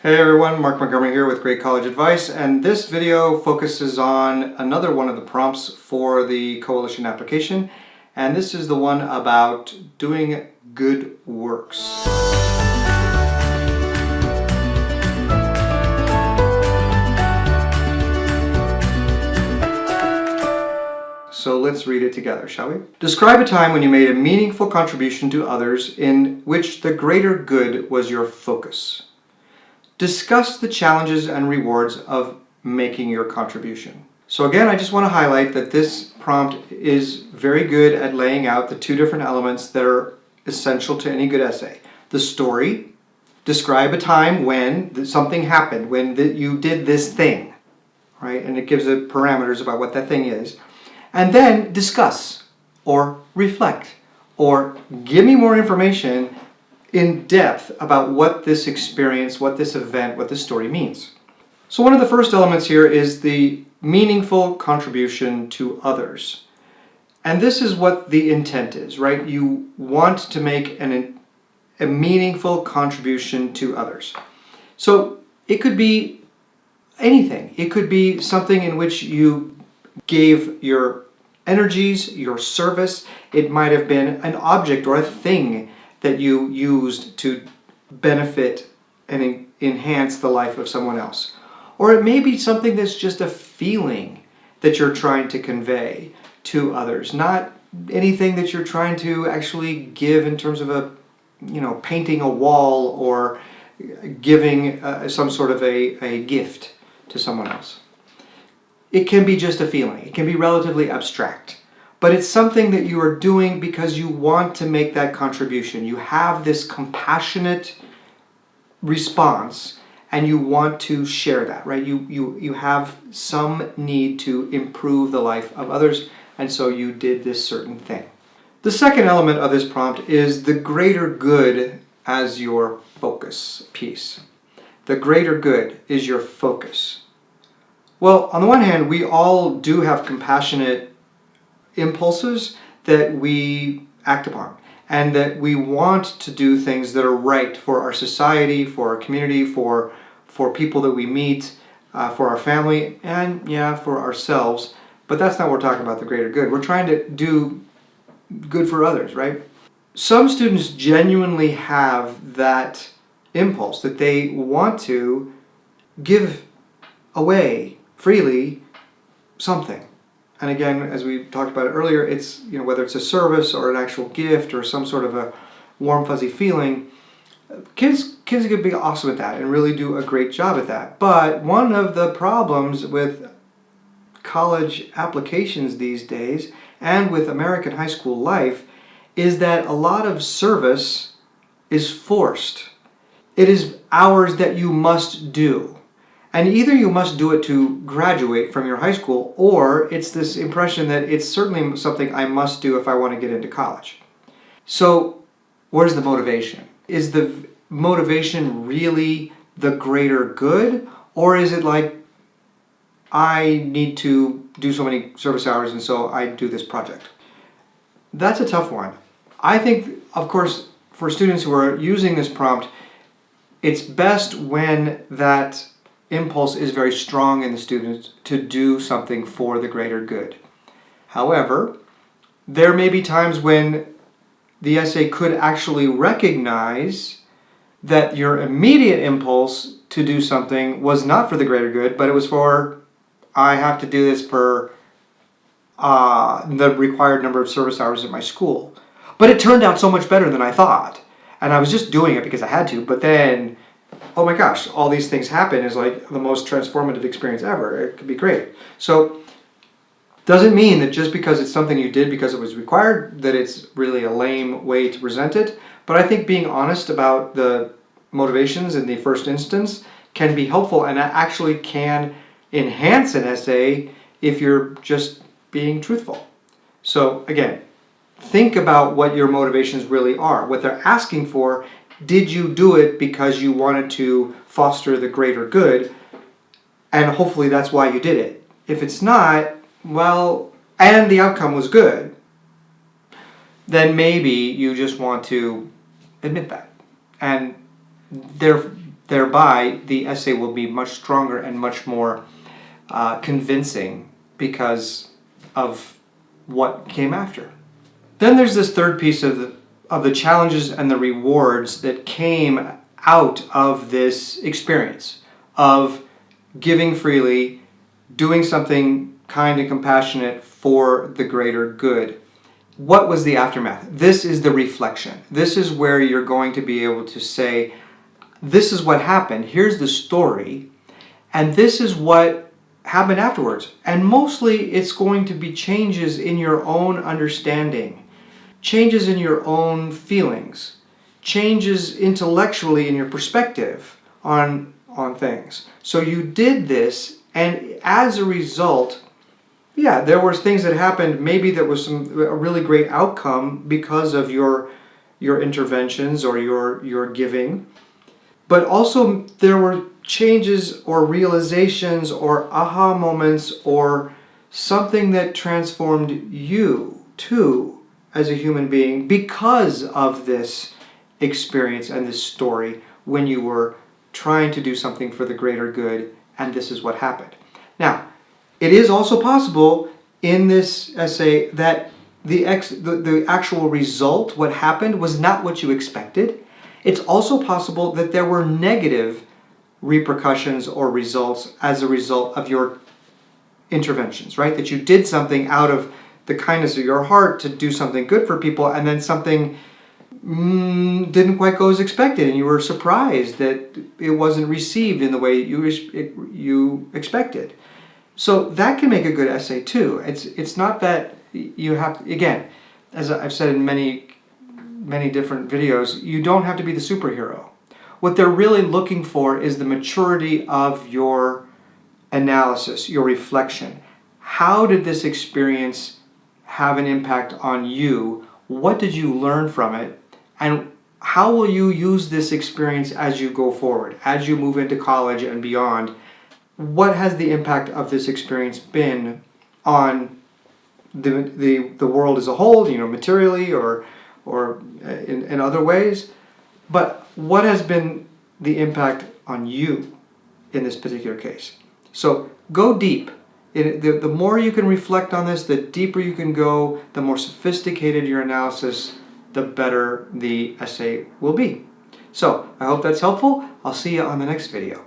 Hey everyone, Mark Montgomery here with Great College Advice, and this video focuses on another one of the prompts for the Coalition application, and this is the one about doing good works. So let's read it together, shall we? Describe a time when you made a meaningful contribution to others in which the greater good was your focus. Discuss the challenges and rewards of making your contribution. So again, I just want to highlight that this prompt is very good at laying out the two different elements that are essential to any good essay. The story, describe a time when something happened, when you did this thing, right? And it gives it parameters about what that thing is. And then discuss or reflect or give me more information in depth about what this experience, what this event, what this story means. So one of the first elements here is the meaningful contribution to others. And this is what the intent is, right? You want to make a meaningful contribution to others. So it could be anything. It could be something in which you gave your energies, your service. It might have been an object or a thing that you used to benefit and enhance the life of someone else. Or it may be something that's just a feeling that you're trying to convey to others, not anything that you're trying to actually give in terms of painting a wall or giving some sort of a gift to someone else. It can be just a feeling. It can be relatively abstract. But it's something that you are doing because you want to make that contribution. You have this compassionate response and you want to share that, right? You have some need to improve the life of others, and so you did this certain thing. The second element of this prompt is the greater good as your focus piece. The greater good is your focus. Well, on the one hand, we all do have compassionate impulses that we act upon, and that we want to do things that are right for our society, for our community, for people that we meet, for our family, and for ourselves. But that's not what we're talking about, the greater good. We're trying to do good for others, right? Some students genuinely have that impulse that they want to give away freely something. And again, as we talked about it earlier, it's whether it's a service or an actual gift or some sort of a warm fuzzy feeling, kids can be awesome at that and really do a great job at that. But one of the problems with college applications these days and with American high school life is that a lot of service is forced. It is hours that you must do. And either you must do it to graduate from your high school, or it's this impression that it's certainly something I must do if I want to get into college. So where's the motivation? Is the motivation really the greater good? Or is it like, I need to do so many service hours and so I do this project? That's a tough one. I think, of course, for students who are using this prompt, it's best when that impulse is very strong in the students to do something for the greater good. However, there may be times when the essay could actually recognize that your immediate impulse to do something was not for the greater good, but it was for, I have to do this for the required number of service hours at my school. But it turned out so much better than I thought. And I was just doing it because I had to, but then oh my gosh, all these things happen is like the most transformative experience ever. It could be great. So doesn't mean that just because it's something you did because it was required that it's really a lame way to present it. But I think being honest about the motivations in the first instance can be helpful and actually can enhance an essay if you're just being truthful. So again, think about what your motivations really are, what they're asking for. Did you do it because you wanted to foster the greater good? And hopefully that's why you did it. If it's not, well, and the outcome was good, then maybe you just want to admit that. And thereby the essay will be much stronger and much more convincing because of what came after. Then there's this third piece of the challenges and the rewards that came out of this experience of giving freely, doing something kind and compassionate for the greater good. What was the aftermath? This is the reflection. This is where you're going to be able to say, this is what happened, here's the story, and this is what happened afterwards. And mostly it's going to be changes in your own understanding, changes in your own feelings, changes intellectually in your perspective on things. So you did this, and as a result, yeah, there were things that happened. Maybe there was a really great outcome because of your interventions or your giving. But also there were changes or realizations or aha moments or something that transformed you too as a human being because of this experience and this story when you were trying to do something for the greater good, and this is what happened. Now, it is also possible in this essay that the actual result, what happened, was not what you expected. It's also possible that there were negative repercussions or results as a result of your interventions, right? That you did something out of the kindness of your heart to do something good for people, and then something didn't quite go as expected, and you were surprised that it wasn't received in the way you expected. So that can make a good essay too. It's not that you have, again, as I've said in many different videos, you don't have to be the superhero. What they're really looking for is the maturity of your analysis, your reflection. How did this experience have an impact on you? What did you learn from it? And how will you use this experience as you go forward, as you move into college and beyond? What has the impact of this experience been on the world as a whole, materially or in other ways? But what has been the impact on you in this particular case? So go deep. The more you can reflect on this, the deeper you can go, the more sophisticated your analysis, the better the essay will be. So I hope that's helpful. I'll see you on the next video.